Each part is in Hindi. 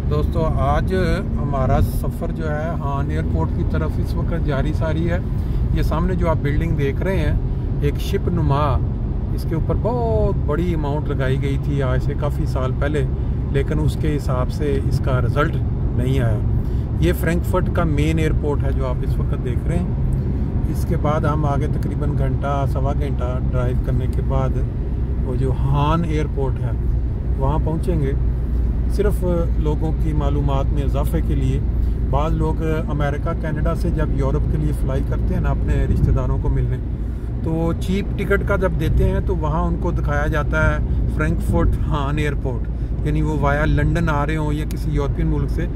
दोस्तों आज हमारा सफ़र जो है हान एयरपोर्ट की तरफ इस वक्त जारी सारी है। ये सामने जो आप बिल्डिंग देख रहे हैं एक शिप नुमा, इसके ऊपर बहुत बड़ी अमाउंट लगाई गई थी आज से काफ़ी साल पहले, लेकिन उसके हिसाब से इसका रिज़ल्ट नहीं आया। ये फ्रैंकफर्ट का मेन एयरपोर्ट है जो आप इस वक्त देख रहे हैं। इसके बाद हम आगे तकरीबन घंटा सवा घंटा ड्राइव करने के बाद वो जो हान एयरपोर्ट है वहाँ पहुँचेंगे। सिर्फ लोगों की मालूमात में इजाफे के लिए बाज़ लोग अमेरिका कनाडा से जब यूरोप के लिए फ़्लाई करते हैं ना अपने रिश्तेदारों को मिलने, तो चीप टिकट का जब देते हैं तो वहाँ उनको दिखाया जाता है फ्रैंकफर्ट हान एयरपोर्ट, यानी वो वाया लंदन आ रहे हों या किसी यूरोपियन मुल्क से,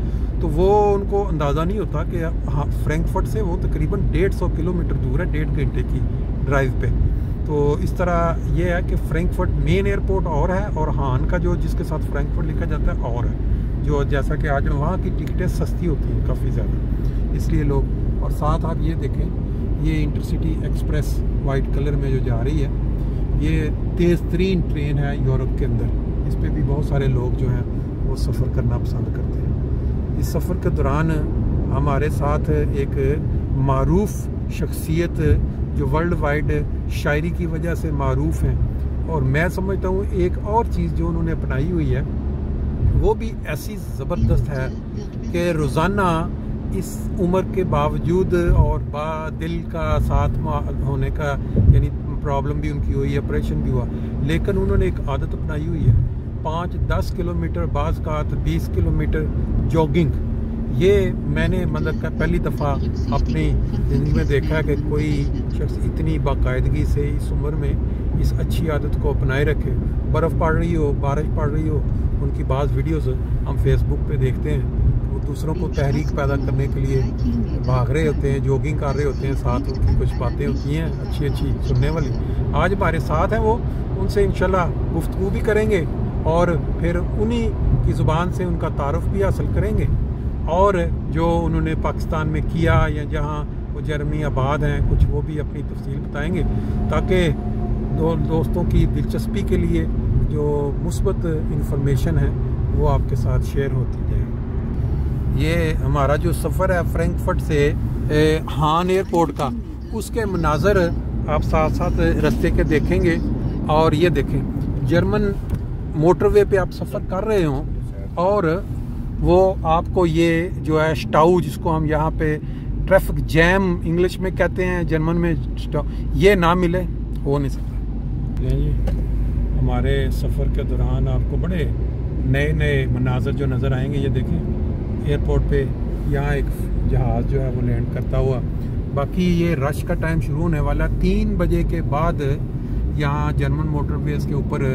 तो वो उनको अंदाज़ा नहीं होता कि हाँ फ्रैंकफर्ट से वो तकरीबन 150 किलोमीटर दूर है, 1.5 घंटे की ड्राइव पे। तो इस तरह ये है कि फ्रैंकफर्ट मेन एयरपोर्ट और है और हान का जो जिसके साथ फ्रैंकफर्ट लिखा जाता है और है, जो जैसा कि आज वहाँ की टिकटें सस्ती होती हैं काफ़ी ज़्यादा, इसलिए लोग। और साथ आप ये देखें ये इंटरसिटी एक्सप्रेस वाइट कलर में जो जा रही है, ये तेज़ तरीन ट्रेन है यूरोप के अंदर। इस पर भी बहुत सारे लोग जो हैं वो सफ़र करना पसंद करते हैं। इस सफ़र के दौरान हमारे साथ एक मारूफ शख्सियत जो वर्ल्ड वाइड शायरी की वजह से मारूफ हैं, और मैं समझता हूँ एक और चीज़ जो उन्होंने अपनाई हुई है वो भी ऐसी ज़बरदस्त है कि रोज़ाना इस उम्र के बावजूद और दिल का साथ होने का, यानी प्रॉब्लम भी उनकी हुई, ऑपरेशन भी हुआ, लेकिन उन्होंने एक आदत अपनाई हुई है 5-10 किलोमीटर बाज़ का 20 किलोमीटर जॉगिंग। ये मैंने मतलब पहली दफ़ा अपनी ज़िंदगी में देखा है कि कोई शख्स इतनी बाकायदगी से इस उम्र में इस अच्छी आदत को अपनाए रखे। बर्फ़ पड़ रही हो, बारिश पड़ रही हो, उनकी बाज़ वीडियोस हम फेसबुक पे देखते हैं, वो दूसरों को तहरीक पैदा करने के लिए भाग रहे होते हैं, जॉगिंग कर रहे होते हैं, साथ उनकी कुछ बातें होती हैं अच्छी अच्छी सुनने वाली। आज हमारे साथ हैं वो, उनसे इंशाल्लाह गुफ्तगू भी करेंगे और फिर उन्हीं की ज़ुबान से उनका तारुफ भी हासिल करेंगे, और जो उन्होंने पाकिस्तान में किया या जहाँ वो जर्मनी आबाद हैं कुछ वो भी अपनी तफसील बताएंगे, ताकि दोस्तों की दिलचस्पी के लिए जो मुस्बत इंफॉर्मेशन है वो आपके साथ शेयर होती जाए। ये हमारा जो सफ़र है फ्रैंकफर्ट से हान एयरपोर्ट का, उसके मनाज़र आप साथ साथ रास्ते के देखेंगे। और ये देखें जर्मन मोटरवे पे आप सफ़र कर रहे हों और वो आपको ये जो है स्टाउ, जिसको हम यहाँ पे ट्रैफिक जैम इंग्लिश में कहते हैं, जर्मन में स्टाउ, ये ना मिले हो नहीं सकता। ये हमारे सफ़र के दौरान आपको बड़े नए नए मनाज़र जो नज़र आएंगे। ये देखें एयरपोर्ट पे यहाँ एक जहाज़ जो है वो लैंड करता हुआ। बाकी ये रश का टाइम शुरू होने वाला 3 बजे के बाद यहाँ जर्मन मोटरवेज़ के ऊपर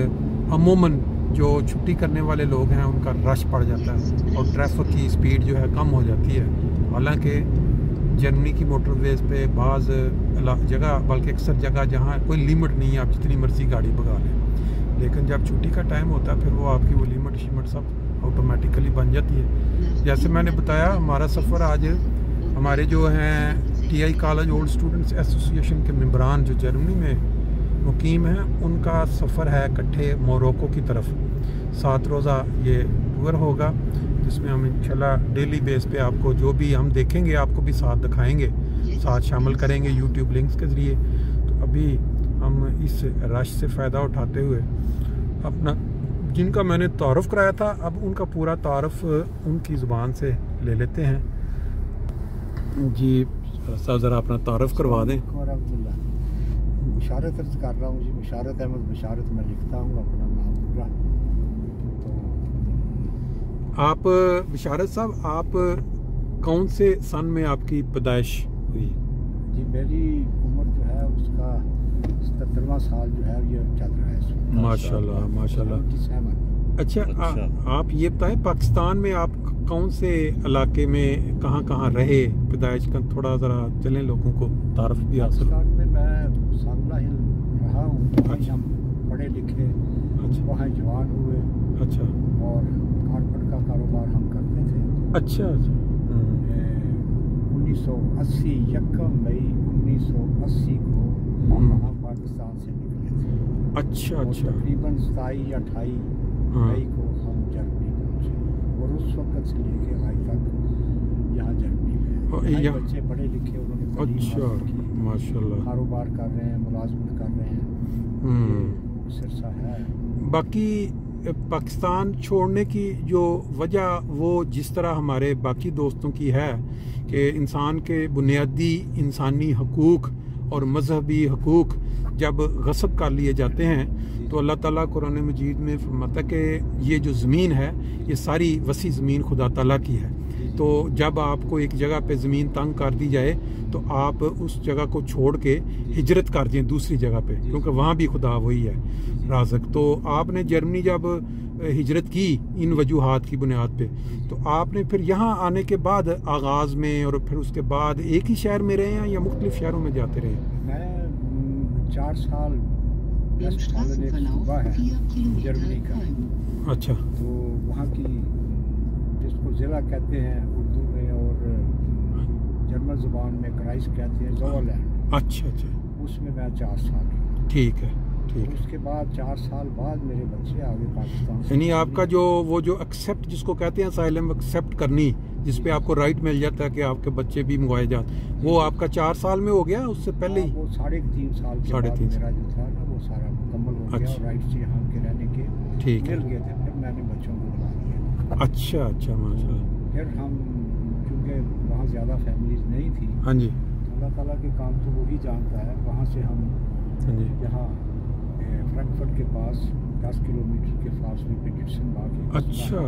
अमूमन जो छुट्टी करने वाले लोग हैं उनका रश पड़ जाता है और ट्रैफिक की स्पीड जो है कम हो जाती है। हालांकि जर्मनी की मोटरवेज़ पे बाज़ जगह, बल्कि अक्सर जगह जहाँ कोई लिमिट नहीं है, आप जितनी मर्ज़ी गाड़ी भगा लें, लेकिन जब छुट्टी का टाइम होता है फिर वो आपकी वो लिमिट शिमिट सब ऑटोमेटिकली बन जाती है। जैसे मैंने बताया हमारा सफ़र आज हमारे जो हैं TI college old students association के मेंबरान जो जर्मनी में मुकीम हैं, उनका सफ़र है इकट्ठे मोरक्को की तरफ। 7 रोज़ा ये टूर होगा जिसमें हम इंशाल्लाह डेली बेस पे आपको जो भी हम देखेंगे आपको भी साथ दिखाएंगे, साथ शामिल करेंगे यूट्यूब लिंक्स के ज़रिए। तो अभी हम इस रश से फ़ायदा उठाते हुए अपना जिनका मैंने तारुफ़ कराया था अब उनका पूरा तारुफ़ उनकी ज़ुबान से ले लेते हैं। जी साहब ज़रा अपना तारुफ़ करवा दें। मुशारत अर्ज़ कर रहा हूँ जी, मुशारत अहमद मुशारत मैं लिखता हूँ अपना नाम पूरा। तो आप बिशारत साहब, आप कौन से सन में आपकी पैदाइश हुई? जी मेरी उम्र जो है उसका 77वां साल जो है ये चल रहा है। माशाल्लाह माशाल्लाह। अच्छा आप ये बताएं पाकिस्तान में आप कौन से इलाके में कहाँ रहे, पैदाइश का थोड़ा ज़रा चलें लोगों को तारुफ भी हासिल। पाकिस्तान में मैं सांगला हिल रहा हूँ। अच्छा। हम पढ़े लिखे, अच्छा। वहाँ जवान हुए। अच्छा। और कारपेट का कारोबार हम करते थे। अच्छा। 1980 1 मई 1980 को हम पाकिस्तान से निकले थे। अच्छा। तकरीबन 27 या 28 मई को हम जर्मनी पहुँचे और उस वक्त से लेके आज तक यहाँ जर्मनी में यहाँ बच्चे पढ़े लिखे, उन्होंने अच्छा माशाल्लाह कारोबार कर रहे हैं, मुलाजमत कर रहे हैं, सिरसा है। बाकी पाकिस्तान छोड़ने की जो वजह वो जिस तरह हमारे बाकी दोस्तों की है कि इंसान के बुनियादी इंसानी हकूक़ और मजहबी हकूक़ जब गस्ब कर लिए जाते हैं तो अल्लाह ताला कुरान मजीद में फरमाता है कि ये जो ज़मीन है ये सारी वसी ज़मीन खुदा ताला की है। तो जब आपको एक जगह पे ज़मीन तंग कर दी जाए तो आप उस जगह को छोड़ के हिजरत कर दें दूसरी जगह पे, क्योंकि वहाँ भी खुदा वही है राज़िक। तो आपने जर्मनी जब हिजरत की इन वजूहात की बुनियाद पे, तो आपने फिर यहाँ आने के बाद आगाज़ में और फिर उसके बाद एक ही शहर में रहे हैं या मुख्तलिफ शहरों में जाते रहे? मैं 4 साल है जर्मनी का। अच्छा। तो वहाँ की जिसको ज़िला कहते हैं उर्दू में और जर्मन ज़ुबान में क्राइस्ट कहते हैं, ज़ोलैंड। अच्छा अच्छा। उसमें मैं 4 साल। ठीक है ठीक है। उसके बाद 4 साल बाद मेरे बच्चे आ गए पाकिस्तान से। यानी आपका जो वो जो एक्सेप्ट जिसको कहते हैं असाइलम एक्सेप्ट करनी, जिस पे आपको राइट मिल जाता है कि आपके बच्चे भी मंगवाए जाते, वो आपका 4 साल में हो गया? उससे पहले ही वो 3.5 साल के बाद मेरा जो था ना वो सारा मुकम्मल हो गया। राइट्स यहाँ के रहने के मिल गए थे, फिर मैंने बच्चों को बुला लिया। अच्छा अच्छा माशाल्लाह। फिर हम क्योंकि वहाँ ज़्यादा फैमिलीज नहीं थी, हाँ जी, अल्लाह ताला के काम तो वही जानता है। वहाँ से हम यहाँ फ्रैंकफर्ट के पास 10 किलोमीटर के फासले पे डिटसनबाग। अच्छा,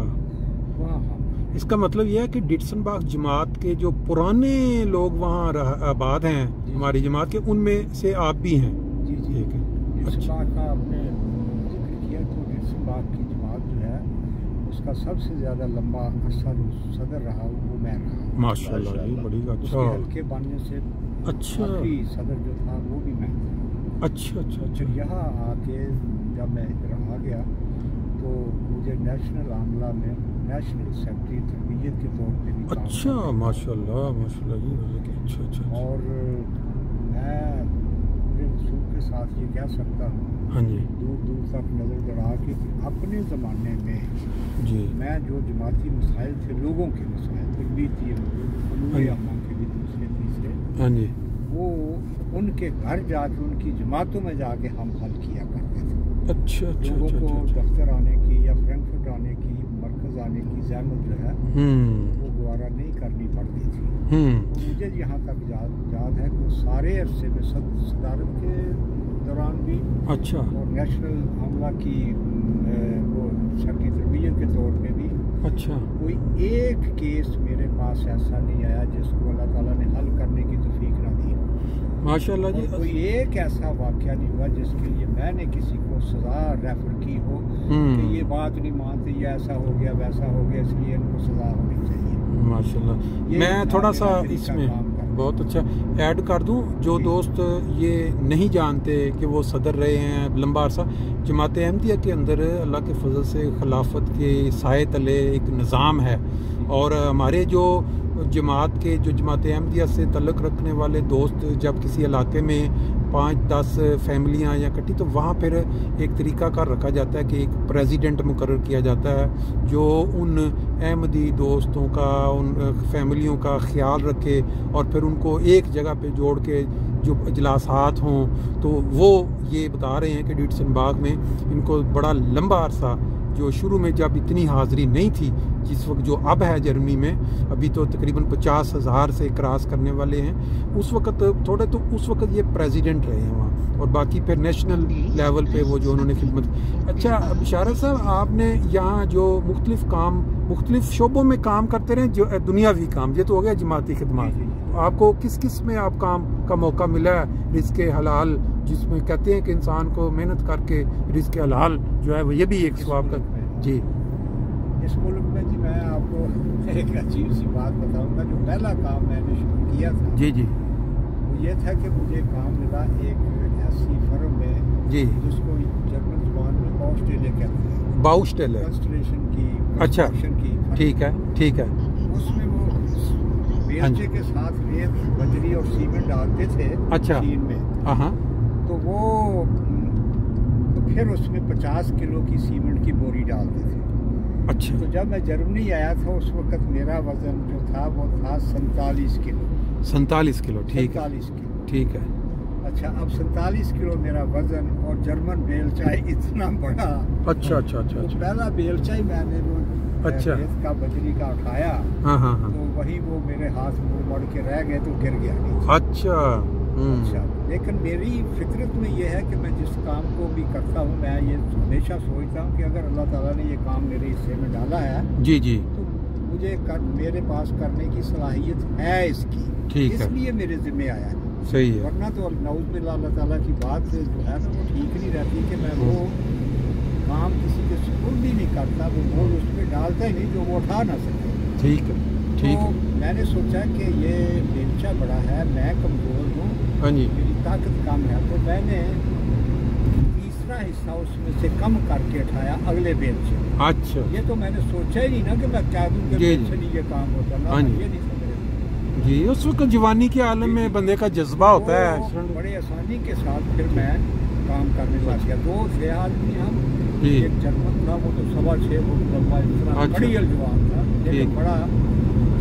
वहाँ हम इसका मतलब यह है कि डिटसनबाग जमात के जो पुराने लोग वहाँ आबाद हैं हमारी जमात के, उनमें से आप भी हैं? जी जी। ठीक है। डिटसनबाग का आपने जिक्र किया तो डिटसनबाग की जमात जो है उसका सबसे ज़्यादा लंबा अरसा जो सदर रहा वो मैं रहा। माशाल्लाह जी, बड़ी अच्छा। हल्के बनने से अच्छा सदर जो था वो भी मैं। अच्छा अच्छा अच्छा। यहाँ आके जब मैं इधर आ गया तो मुझे नेशनल आमला में नेशनल सेक्रेटरी तरबियत के तौर पे भी। अच्छा माशाल्लाह माशाल्लाह जी। अच्छा अच्छा। और मैं पूरे वसूल के साथ ये कह सकता हूँ, हाँ जी, दूर दूर तक नज़र दौड़ा के कि अपने ज़माने में जी मैं जो जमाती मसाइल थे, लोगों के मसाइल तरबियती अम्मा के भी दूसरे तीसरे, हाँ जी, वो उनके घर जाके उनकी जमातों में जाके हम हल किया करते थे। अच्छा अच्छा। लोगों को दफ्तर आने की या फ्रैंकफर्ट आने की, मरकज़ आने की ज़हमत जो है वो गवारा नहीं करनी पड़ती थी। तो मुझे यहाँ तक याद है कि वो सारे अरसे में सदारत के दौरान भी, अच्छा, और नेशनल हमला की वो सेक्रेटरी तरबियत के तौर पे भी, अच्छा, कोई एक केस मेरे पास ऐसा नहीं आया जिसको अल्लाह ताला ने हल करने की तौफीक ना दी। माशाल्लाह जी। कोई एक ऐसा वाक़या नहीं हुआ जिसके लिए मैंने किसी को सज़ा रेफर की हो कि ये बात नहीं मानते, ये ऐसा हो गया वैसा हो गया इसलिए इनको सज़ा होनी चाहिए। माशाल्लाह। मैं थोड़ा सा इसमें बहुत अच्छा ऐड कर दूं, जो दोस्त ये नहीं जानते कि वो सदर रहे हैं लंबा अरसा, जमात अहमदिया के अंदर अल्लाह के फजल से खिलाफत के साए तले एक निज़ाम है। और हमारे जो जमात अहमदिया से तल्लुक़ रखने वाले दोस्त जब किसी इलाके में 5-10 फैमिलियाँ या इकट्ठी, तो वहाँ फिर एक तरीका कार रखा जाता है कि एक प्रेसिडेंट मुकर्रर किया जाता है जो उन अहमदी दोस्तों का, उन फैमिलियों का ख्याल रखे और फिर उनको एक जगह पे जोड़ के जो इजलासात हों। तो वो ये बता रहे हैं कि डिटसनबाग में इनको बड़ा लंबा अरसा, जो शुरू में जब इतनी हाज़िरी नहीं थी जिस वक्त जो अब है जर्मनी में, अभी तो तकरीबन 50,000 से क्रॉस करने वाले हैं, उस वक्त थोड़े, तो उस वक्त ये प्रेसिडेंट रहे हैं वहाँ, और बाकी फिर नेशनल लेवल पे वो जो उन्होंने खिदमत। अच्छा बिशारत साहब, आपने यहाँ जो मुख्तलिफ शोबों में काम करते रहे, जो दुनियावी काम, ये तो हो गया जमाती खिदमत, तो आपको किस किस में आप काम का मौका मिला है? रिज़्क़ हलाल, जिसमें कहते हैं कि इंसान को मेहनत करके रिज़्क़ हलाल जो है वो ये भी एक सवाब का। जी, इस मुल्क में जी मैं आपको एक अजीब सी बात बताऊंगा। जो पहला काम मैंने शुरू किया था, जी जी, वो ये था कि मुझे काम मिला एक ऐसी फर्म में, जी, जिसको जर्मन जुबान में बाउस्टेले कहते हैं। बाउस्टेले कंस्ट्रक्शन की। अच्छा, ठीक है ठीक है। उसमें वो बेलचे के साथ रेत, बजरी और सीमेंट डालते थे। अच्छा, मशीन में। हाँ, तो वो फिर उसमें 50 किलो की सीमेंट की बोरी डालते थे। अच्छा। तो जब मैं जर्मनी आया था उस वक्त मेरा वजन जो था वो था 47 किलो। 47 किलो, ठीक है। 47 किलो, ठीक है। अच्छा, अब 47 किलो मेरा वजन और जर्मन बेलचा इतना बड़ा। अच्छा अच्छा अच्छा। तो पहला बेलचा ही मैंने वो अच्छा का बजरी का उठाया। हाँ हाँ हाँ। तो वही वो मेरे हाथ मुड़ मुड़ के रह गए तो गिर गया। अच्छा। अच्छा, लेकिन मेरी फितरत में ये है कि मैं जिस काम को भी करता हूँ मैं ये हमेशा सोचता हूँ कि अगर अल्लाह ताला ने ये काम मेरे हिस्से में डाला है जी जी, तो मुझे मेरे पास करने की सलाहियत है इसकी, ठीक है, इसलिए मेरे जिम्मे आया है। सही है। वरना तो नाउज़ बिल्लाह अल्लाह ताला की बात जो है ना वो ठीक नहीं रहती कि मैं वो काम किसी के सुपुर्द ही नहीं करता, वो बोझ उस पर डालता ही नहीं जो वो उठा ना सके। ठीक है, ठीक है। तो मैंने सोचा कि ये बेलचा बड़ा है, मैं कमज़ोर हूँ, हाँ जी, मेरी ताकत कम है, तो मैंने तीसरा हिस्सा उसमें से कम करके उठाया अगले बेलचे। अच्छा। ये तो मैंने सोचा ही नहीं ना कि मैं क्या दूँ कि बेलचे नहीं ये काम होता ना, ये नहीं समझ जी। उस वक्त जवानी के आलम में बंदे का जज्बा होता है। बड़े आसानी के साथ फिर मैं काम करने लग गया। 2-6 आदमी हम, एक जर्मन था वो तो 6.25 फुट लंबा, इतना बड़ी जवान था, लेकिन बड़ा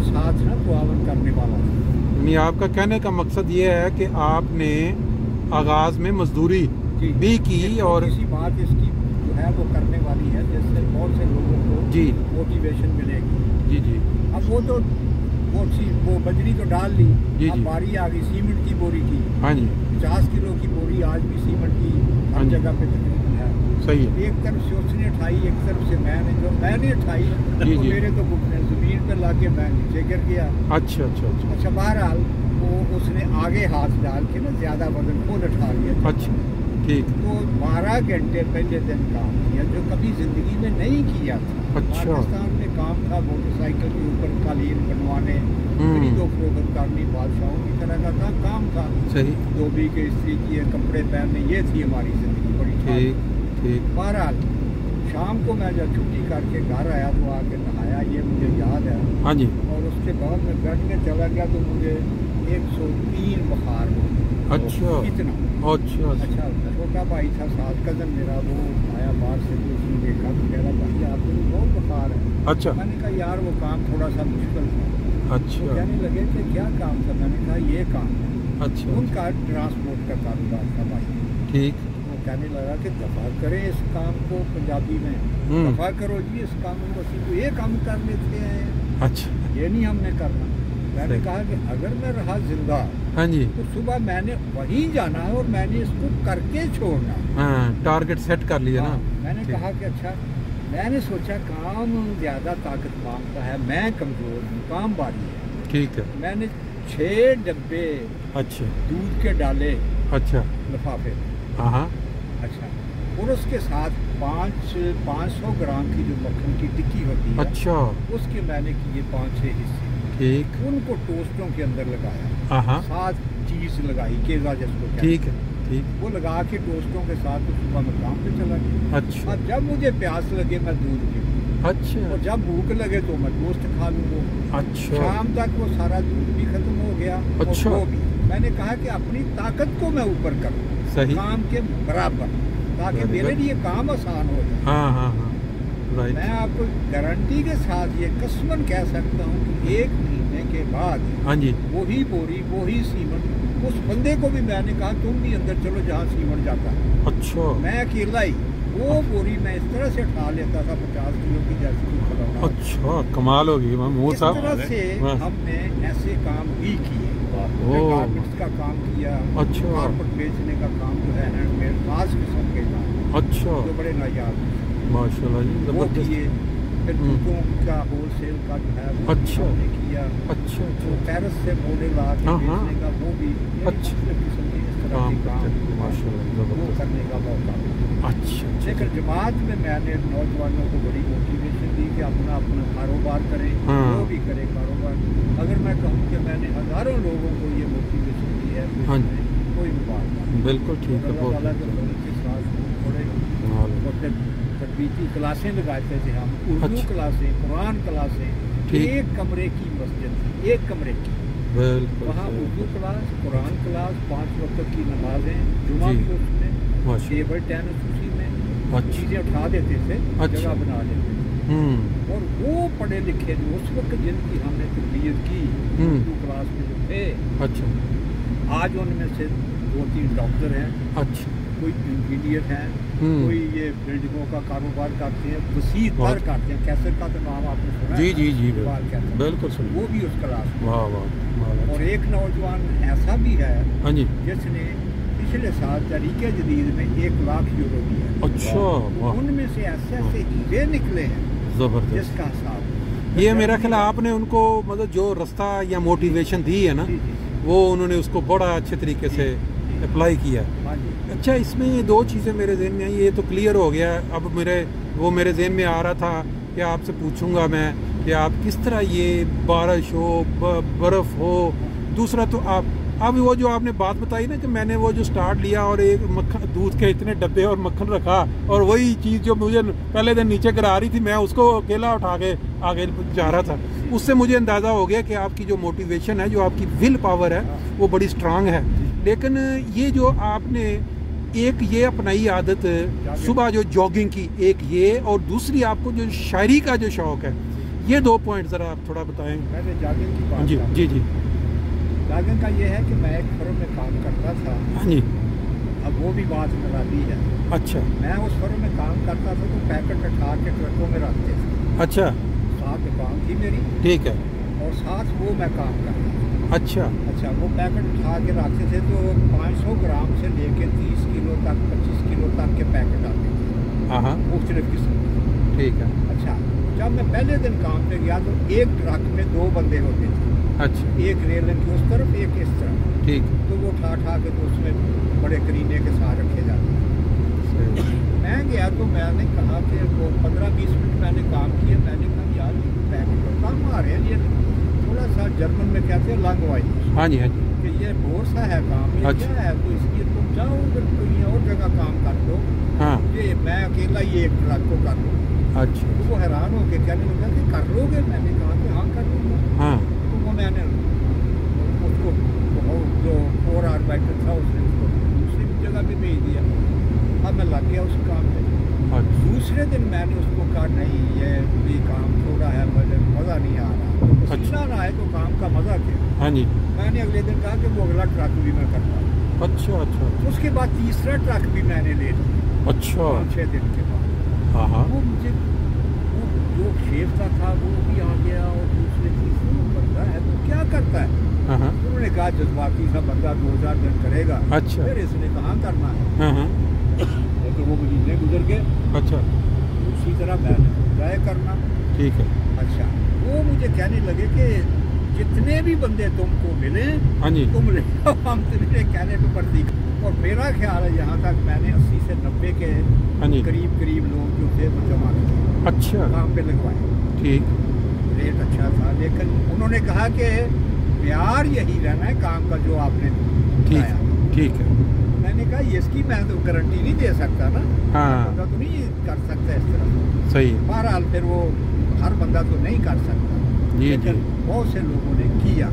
साथ ना तावन करने वाला था। आपका कहने का मकसद ये है कि आपने आगाज में मजदूरी भी की और इसी बात इसकी जो है वो करने वाली है जिससे बहुत से लोगों को जी मोटिवेशन मिलेगी। जी जी। अब वो बजरी तो डाल ली, जी अब जी, बारी आ गई सीमेंट की बोरी की। हाँ जी, 50 किलो की बोरी आज भी सीमेंट की हर जगह पे तकरीबन है। सही है। एक तरफ से उसने उठाई, एक तरफ से मैंने उठाई, तो मेरे तो घुटने जमीन पे लाके मैं नीचे गिर गया। अच्छा अच्छा अच्छा। अच्छा, बहरहाल वो उसने आगे हाथ डाल के ना ज्यादा वजन खुद उठा लिया। अच्छा, ठीक। तो 12 घंटे पहले दिन काम किया जो कभी जिंदगी में नहीं किया था। अच्छा। पाकिस्तान में काम था मोटरसाइकिल के ऊपर कालीन बनवाने, खरीदो फरोख्त करनी, बादशाहों की तरह का काम था। सही। धोबी के इस्त्री किए, कपड़े पहनने, ये थी हमारी जिंदगी बड़ी। ठीक ठीक। बहरहाल शाम को मैं जब छुट्टी करके घर आया तो आके नहाया, ये मुझे याद है। हाँ जी। और उसके बाद में बेड में चला गया तो मुझे 103 बुखार हो। अच्छा। कितना? अच्छा अच्छा, छोटा भाई था साथ कजन मेरा, वो आया बाहर से, तो उसने देखा तो कह रहा भाई आपको तो बहुत बुखार है। अच्छा। मैंने कहा यार वो काम थोड़ा सा मुश्किल था। अच्छा। तो कहने लगे कि क्या काम था? मैंने कहा ये काम है। अच्छा। उनका ट्रांसपोर्ट का कारोबार था भाई। ठीक। वो कहने लगा कि दफा करें इस काम को, पंजाबी में दफा करो जी इस काम को, ਅਸੀਂ तो ये काम कर लेते हैं। अच्छा। ये नहीं हमने करना। मैंने कहा कि अगर मैं रहा जिंदा, हाँ जी, तो सुबह मैंने वहीं जाना है और मैंने इसको करके छोड़ना। हाँ, टारगेट सेट कर लिया ना। मैंने कहा कि अच्छा, मैंने सोचा काम ज्यादा ताकत मांगता है, मैं कमजोर हूँ, काम भारी है। ठीक है। मैंने 6 डब्बे अच्छा दूध के डाले, अच्छा लिफाफे। हाँ हाँ। अच्छा, और उसके साथ 500 ग्राम की जो मक्खन की टिक्की होती है, अच्छा, उसके मैंने किए 5-6 हिस्से। ठीक। उनको टोस्टों के अंदर लगाया, हाँ, साथ चीज लगाई, केजा जिसको कहते हैं। ठीक है, ठीक। वो लगा के टोस्टों के साथ तो सुबह मैं काम पे चला गया। अच्छा। और जब मुझे प्यास लगे मैं दूध पीऊँ, अच्छा। और जब भूख लगे तो मैं टोस्ट खा लूँ। अच्छा। शाम तक वो सारा दूध भी खत्म हो गया। अच्छा। और वो भी मैंने कहा कि अपनी ताकत को मैं ऊपर करूँ, सही, काम के बराबर, ताकि मेरे लिए काम आसान हो जाए। हाँ हाँ हाँ, राइट। मैं आपको गारंटी के साथ ये कसमन कह सकता हूँ कि 1 महीने के बाद हाँ जी, वही बोरी, वही सीमेंट, उस बंदे को भी मैंने कहा तुम भी अंदर चलो जहाँ सीमेंट जाता है। अच्छा। मैं अकेला ही वो बोरी मैं इस तरह से उठा लेता था 50 किलो की, जैसे कि खिलौना। अच्छा, कमाल होगी महमूद इस साहब। तरह से हमने ऐसे काम भी किए। गारमेंट्स का काम किया। अच्छा। कारपेट बेचने का काम जो है हैंडमेड खास किस्म के काम, अच्छा, जो बड़े नायाब माशाल्लाह जी, वो जबरदस्त। किए। फिर जूतों का होलसेल का जो है वो अच्छा। हमने किया। अच्छा तो अच्छा। पेरिस से मॉडल आ के बेचने का वो भी, अच्छा। किस्म के इस तरह काम के करते हैं, काम माशाल्लाह, वो जबरदस्त। करने का मौका मिला। अच्छा। लेकिन जमात में मैंने नौजवानों को बड़ी मोटिवेशन दी कि अपना अपना कारोबार करें, जो भी करे कारोबार। अगर मैं कहूँ कि मैंने हज़ारों लोगों को ये मोटिवेशन दी है, तो इसमें कोई भी बात नहीं। बिल्कुल ठीक है। बहुत के साथ थोड़े तरबीती क्लासें लगाते थे हम, उर्दू क्लासें, कुरान क्लासें। एक कमरे की मस्जिद थी, एक कमरे की, बिल्कुल वहाँ उर्दू क्लास, कुरान क्लास, 5 वक्त की नमाजें, जुमा की उसमें, टेबल टेनिस उसी में, चीज़ें उठा देते थे, जगह बना देते थे। और वो पढ़े लिखे जो उस वक्त जिनकी हमने तरबियत की उर्दू क्लास में जो थे, अच्छा, आज उनमें से 2-3 डॉक्टर हैं, अच्छा, कोई इंजीनियर हैं, कोई ये बिल्डिंगों का कारोबार करते हैं, वसीयतदार करते हैं। कैसर का तो नाम आपने सुना है? जी जी जी, बिल्कुल सुना। वो भी उस क्लास में। वाह वाह। और एक नौजवान ऐसा भी है, हाँ जी, जिसने पिछले साल तहरीके जदीद में 1 लाख यूरो दिया। अच्छा, उनमें से ऐसे हीरे निकले हैं जबरदस्त, जिसका हिसाब। ये मेरा ख्याल आपने उनको मतलब जो रास्ता या मोटिवेशन दी है ना, वो उन्होंने उसको बड़ा अच्छे तरीके से अप्लाई किया। अच्छा, इसमें 2 चीज़ें मेरे जहन में आई, ये तो क्लियर हो गया। अब मेरे जहन में आ रहा था कि आपसे पूछूंगा मैं कि आप किस तरह ये बारिश हो, बर्फ़ हो, दूसरा तो आप अब वो जो आपने बात बताई ना कि मैंने वो जो स्टार्ट लिया और एक मक्खन, दूध के इतने डब्बे और मक्खन रखा, और वही चीज़ जो मुझे पहले दिन नीचे गिरा रही थी, मैं उसको अकेला उठा के आगे जा रहा था। उससे मुझे अंदाज़ा हो गया कि आपकी जो मोटिवेशन है, जो आपकी विल पावर है, वो बड़ी स्ट्रांग है। लेकिन ये जो आपने एक ये अपनाई आदत सुबह जो जॉगिंग की, एक ये, और दूसरी आपको जो शायरी का जो शौक़ है, ये 2 पॉइंट ज़रा आप थोड़ा बताएं। मैंने जॉगिंग की बात जी जी जी। जॉगिंग का ये है कि मैं एक फर्म में काम करता था। हाँ जी। अब वो भी बात निराली है। अच्छा। मैं उस फर्म में काम करता था तो पैकेट उठा के ट्रकों में रखते थे। अच्छा। साथ दुकान थी मेरी। ठीक है। और साथ वो मैं काम करता था। अच्छा, वो पैकेट उठा के रखते थे तो 500 ग्राम से लेके 30 किलो तक, 25 किलो तक के पैकेट आते थे मुख्तलिफ किस्म के। ठीक है। अच्छा, जब मैं पहले दिन काम पे गया तो एक ट्रक में 2 बंदे होते थे। अच्छा। एक रेलिंग की उस तरफ, एक इस तरफ। ठीक। तो वो उठा के तो उसमें बड़े करीने के साथ रखे जाते हैं। मैं गया तो मैंने कहा कि वो 15-20 मिनट मैंने काम किया। मैंने कहा यार पैकेट तो काम आ रहे हैं, ये थोड़ा सा जर्मन में कहते हैं लंगवाई। हाँ जी, हाँ जी। कि ये बोर सा है काम, ये क्या है, तो इसलिए तुम जाओ उधर कोई और जगह काम कर दो। हाँ। ये मैं अकेला ये एक ट्रक को कर लूँ। अच्छा। तो वो हैरान हो के कहने लगा कि कर लोगे? मैंने कहा कि हाँ कर लूँगा। हाँ। तो वो मैंने उसको जो 4 आवर बैठर था उसने उसको दूसरी जगह भी भेज दिया। अब मैं लग गया उस काम में। दूसरे दिन मैंने उसको कहा नहीं ये काम थोड़ा है, मुझे मज़ा नहीं आ रहा। पसीना ना आए तो काम का मज़ा क्या? हाँ जी। मैंने अगले दिन कहा कि वो अगला ट्रक भी मैं करता हूँ। अच्छा अच्छा। उसके बाद तीसरा ट्रक भी मैंने ले लिया। अच्छा। 5-6 दिन के बाद। हाँ हाँ। वो मुझे जो शेफ था वो भी आ गया, और दूसरे तीसरे बंदा है तो क्या करता है? उन्होंने कहा जज्बाती सा बंदा 2000 दिन करेगा। अच्छा। फिर इसने कहाँ करना है? तो वो महीने गुजर गए। अच्छा। उसी तरह मैंने ट्राई करना। ठीक है। अच्छा, वो मुझे कहने लगे कि जितने भी बंदे तुमको मिले, हाँ जी, तुम ले हम तुम्हें कहने पे पड़ती। और मेरा ख्याल है यहाँ तक मैंने 80 से 90 के करीब लोग जो थे वो जमा किए। अच्छा। काम पे लगवाए। ठीक। रेट अच्छा था, लेकिन उन्होंने कहा कि प्यार यही रहना है काम का जो आपने बताया। ठीक है। मैंने कहा इसकी मैं तो गारंटी नहीं दे सकता ना। हाँ। बंदा तो नहीं कर सकता इस तरह। सही। बहरहाल फिर वो हर बंदा तो नहीं कर सकता, लेकिन बहुत से लोगों ने किया।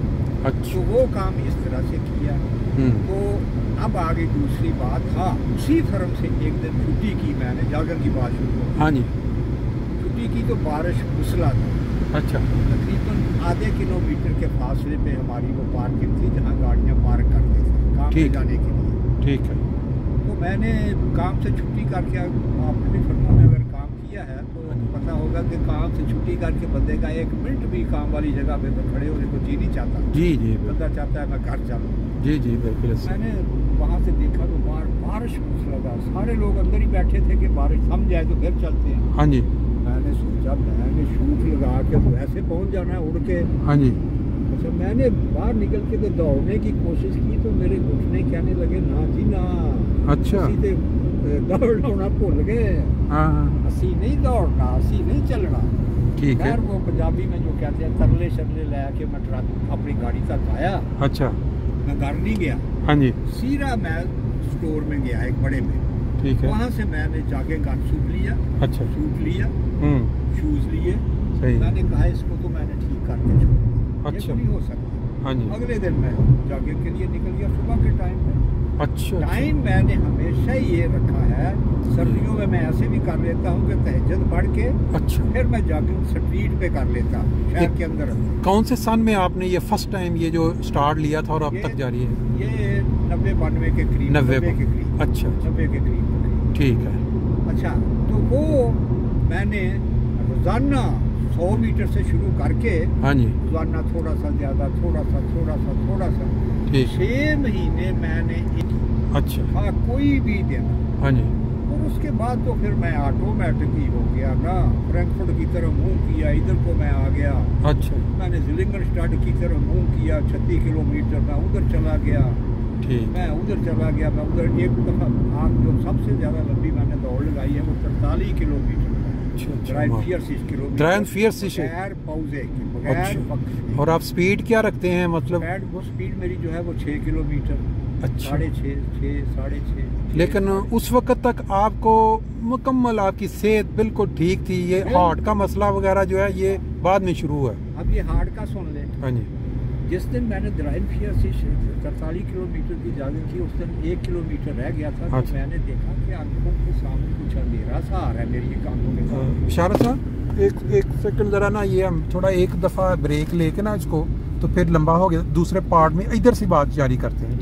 अच्छा। तो वो काम इस तरह से किया। तो अब आगे दूसरी बात, हाँ, उसी फर्म से एक दिन छुट्टी की मैंने, जागर की बात शुरू। हाँ जी। छुट्टी की तो बारिश मूसलाधार। अच्छा। तकरीबन आधे किलोमीटर के फासले पे हमारी वो पार्किंग थी जहाँ गाड़ियाँ पार्क करते थे काम पे जाने के लिए। ठीक है। तो मैंने काम से छुट्टी करके, आपने भी फर्मों में अगर काम किया है तो पता होगा कि काम से छुट्टी करके बंदे का 1 मिनट भी काम वाली जगह पे तो खड़े होने को जी नहीं चाहता। जी जी। बंदा चाहता है मैं घर चलूँ। जी जी बिल्कुल। मैंने वहाँ से देखा तो बारिश मूसलाधार, सारे लोग अंदर ही बैठे थे कि बारिश थम जाए तो फिर चलते हैं। हाँ जी। मैंने सोचा मैंने शूट लगा के तो ऐसे पहुँच जाना है उड़ के। हाँ जी। अच्छा, मैंने बाहर निकल के तो दौड़ने की कोशिश की तो मेरे घुटने कहने लगे ना जी ना। अच्छा। दौड़ना भूल गए। असी नहीं दौड़ना, असी नहीं चलना। ठीक है। वो पंजाबी में जो कहते हैं तरले शरले ला के मैं ट्रक अपनी गाड़ी तक आया। अच्छा। मैं घर नहीं गया। हाँ जी। सीधा मैं स्टोर में गया एक बड़े में। ठीक है। वहाँ से मैंने जाके गन सूट लिया। अच्छा। सूट लिया, शूज लिए। सही। मैंने कहा इसको तो मैंने ठीक करके छोड़ा। अच्छा। नहीं हो सकता। हाँ जी। अगले दिन मैं जॉगिंग के लिए निकल गया सुबह के टाइम में। अच्छा। टाइम मैंने हमेशा ये रखा है, सर्दियों में मैं ऐसे भी कर लेता हूँ कि तहज्जुद पढ़ के अच्छा फिर मैं जॉगिंग स्ट्रीट पे कर लेता हूँ शहर के अंदर। कौन से सन में आपने ये फर्स्ट टाइम ये जो स्टार्ट लिया था और अब तक जारी है? ये 90-92 के करीब। 90 के करीब। अच्छा 90 के करीब। ठीक है। अच्छा, तो वो मैंने रोजाना 100 मीटर से शुरू करके हाँ जी रोजाना थोड़ा सा ज्यादा, थोड़ा सा 6 महीने मैंने अच्छा हाँ कोई भी दिन। हाँ जी। और उसके बाद तो फिर मैं ऑटोमेटिक ही हो गया ना, फ्रैंकफर्ट की तरफ मुंह किया, इधर को मैं आ गया। अच्छा। मैंने ज़िलिंगनस्टाड की तरफ मुंह किया, 36 किलोमीटर मैं उधर चला गया। ठीक। मैं उधर चला गया, मैं उधर एक दफ़ा आप जो सबसे ज़्यादा लंबी मैंने दौड़ लगाई है वो 43 किलोमीटर। अच्छा। और आप स्पीड क्या रखते हैं? मतलब वो स्पीड मेरी जो है वो 6 किलोमीटर। अच्छा। 6.5 लेकिन उस वक्त तक आपको मुकम्मल आपकी सेहत बिल्कुल ठीक थी, ये हार्ट का मसला वगैरह जो है ये बाद में शुरू हुआ। अब ये हार्ट का सुन ले। हाँ जी। जिस दिन मैंने ड्राइव किया 43 किलोमीटर की जॉगिंग की, उस दिन 1 किलोमीटर रह गया था। तो मैंने देखा कि आंखों के सामने कुछ अंधेरा सा आ रहा है मेरी आंखों के सामने। इशारा साहब एक सेकंड जरा ना, ये हम थोड़ा एक दफ़ा ब्रेक लेके ना इसको, तो फिर लंबा हो गया, दूसरे पार्ट में इधर से बात जारी करते हैं।